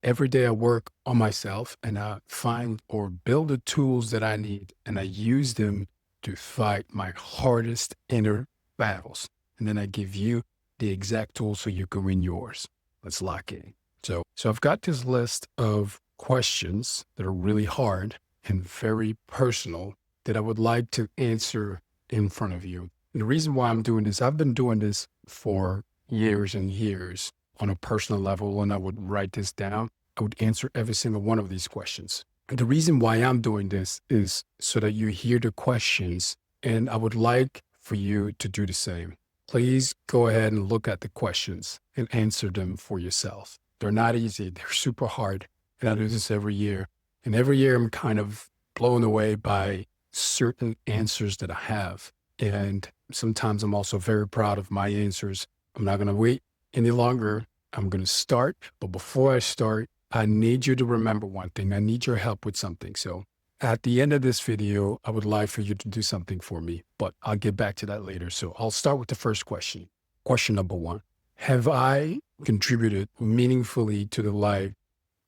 Every day I work on myself and I find or build the tools that I need and I use them to fight my hardest inner battles. And then I give you the exact tools so you can win yours. Let's lock in. So I've got this list of questions that are really hard and very personal that I would like to answer in front of you. And the reason why I'm doing this, I've been doing this for years and years on a personal level. When I would write this down, I would answer every single one of these questions. And the reason why I'm doing this is so that you hear the questions, and I would like for you to do the same. Please go ahead and look at the questions and answer them for yourself. They're not easy, they're super hard. And I do this every year. And every year I'm kind of blown away by certain answers that I have. And sometimes I'm also very proud of my answers. I'm not going to wait any longer. I'm going to start. But before I start, I need you to remember one thing. I need your help with something. So at the end of this video, I would like for you to do something for me, but I'll get back to that later. So I'll start with the first question. Question number one. Have I contributed meaningfully to the life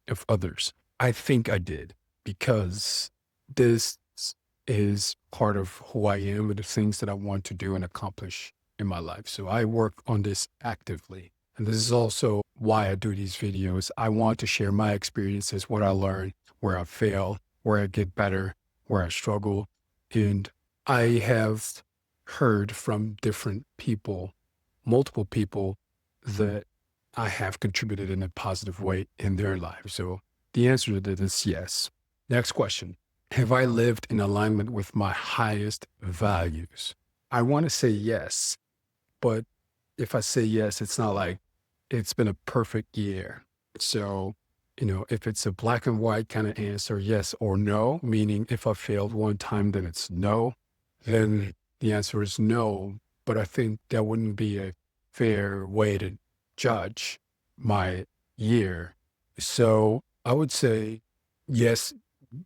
of others? I think I did, because this is part of who I am and the things that I want to do and accomplish in my life. So I work on this actively. And this is also why I do these videos. I want to share my experiences, what I learned, where I fail, where I get better, where I struggle. And I have heard from different people, multiple people, that I have contributed in a positive way in their lives. So the answer to that is yes. Next question. Have I lived in alignment with my highest values? I want to say yes, but if I say yes, it's not like it's been a perfect year. So, if it's a black and white kind of answer, yes or no, meaning if I failed one time, then it's no, then the answer is no. But I think that wouldn't be a fair way to judge my year. So I would say yes,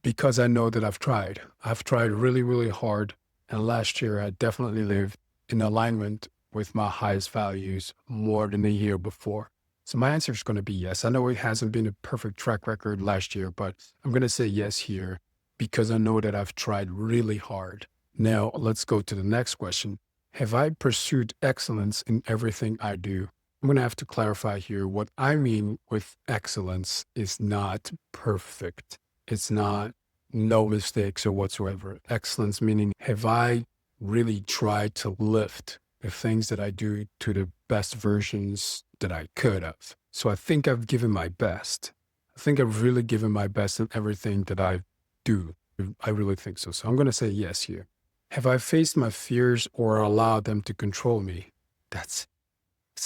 because I know that I've tried. I've tried really, really hard. And last year, I definitely lived in alignment with my highest values more than the year before. So my answer is going to be yes. I know it hasn't been a perfect track record last year, but I'm going to say yes here because I know that I've tried really hard. Now, let's go to the next question. Have I pursued excellence in everything I do? I'm going to have to clarify here. What I mean with excellence is not perfect. It's not no mistakes or whatsoever. Excellence meaning, have I really tried to lift the things that I do to the best versions that I could have? So I think I've given my best. I think I've really given my best in everything that I do. I really think so. So I'm going to say yes here. Have I faced my fears or allowed them to control me? It's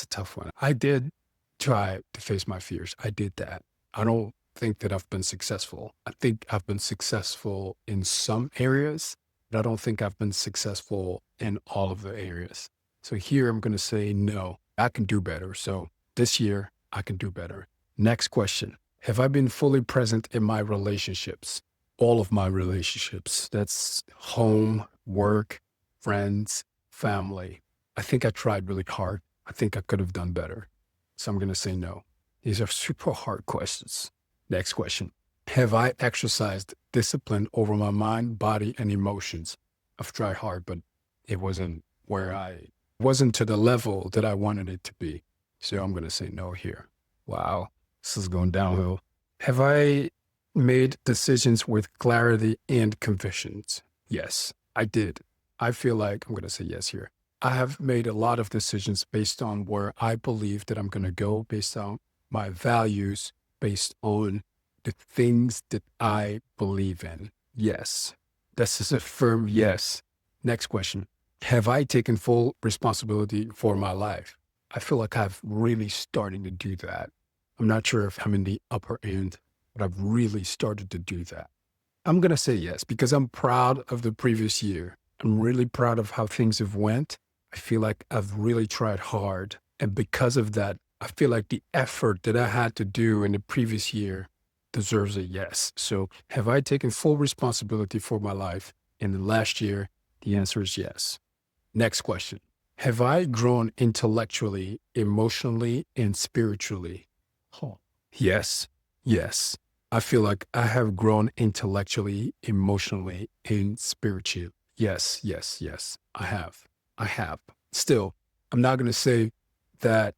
a tough one. I did try to face my fears. I did that. I don't think that I've been successful. I think I've been successful in some areas, but I don't think I've been successful in all of the areas. So here I'm going to say no, I can do better. So this year I can do better. Next question. Have I been fully present in my relationships? All of my relationships. That's home, work, friends, family. I think I tried really hard. I think I could have done better. So I'm going to say no. These are super hard questions. Next question. Have I exercised discipline over my mind, body, and emotions? I've tried hard, but it wasn't wasn't to the level that I wanted it to be. So I'm going to say no here. Wow. This is going downhill. Have I made decisions with clarity and convictions? Yes, I did. I feel like I'm going to say yes here. I have made a lot of decisions based on where I believe that I'm going to go, based on my values, based on the things that I believe in. Yes, this is a firm yes. Next question. Have I taken full responsibility for my life? I feel like I've really starting to do that. I'm not sure if I'm in the upper end, but I've really started to do that. I'm going to say yes because I'm proud of the previous year. I'm really proud of how things have went. I feel like I've really tried hard. And because of that, I feel like the effort that I had to do in the previous year deserves a yes. So have I taken full responsibility for my life in the last year? The answer is yes. Next question. Have I grown intellectually, emotionally, and spiritually? Oh, yes. Yes. I feel like I have grown intellectually, emotionally, and spiritually. Yes, yes, yes. I have. I have. Still, I'm not going to say that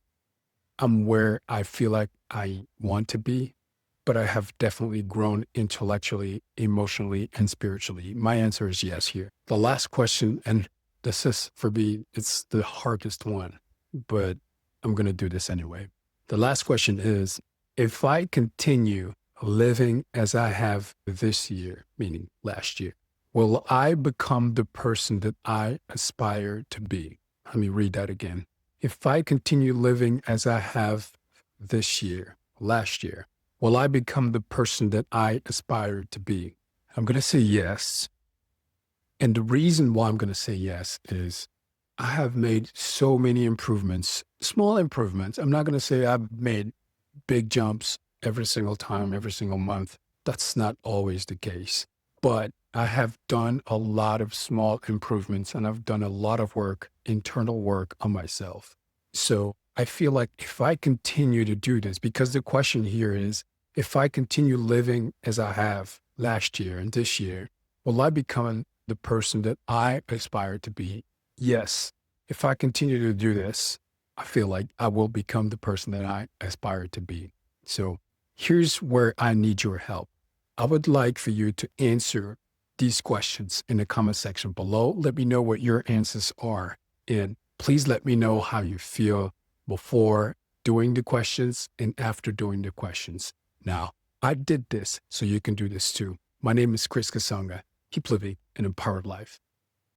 I'm where I feel like I want to be, but I have definitely grown intellectually, emotionally, and spiritually. My answer is yes here. The last question, and this is for me, it's the hardest one, but I'm going to do this anyway. The last question is, if I continue living as I have this year, meaning last year, will I become the person that I aspire to be? Let me read that again. If I continue living as I have this year, last year, will I become the person that I aspire to be? I'm going to say yes. And the reason why I'm going to say yes is I have made so many improvements, small improvements. I'm not going to say I've made big jumps every single time, every single month. That's not always the case. But I have done a lot of small improvements and I've done a lot of work, internal work on myself. So I feel like if I continue to do this, because the question here is if I continue living as I have last year and this year, will I become the person that I aspire to be? Yes. If I continue to do this, I feel like I will become the person that I aspire to be. So here's where I need your help. I would like for you to answer these questions in the comment section below. Let me know what your answers are. And please let me know how you feel before doing the questions and after doing the questions. Now, I did this so you can do this too. My name is Chris Kasanga. Keep living an empowered life.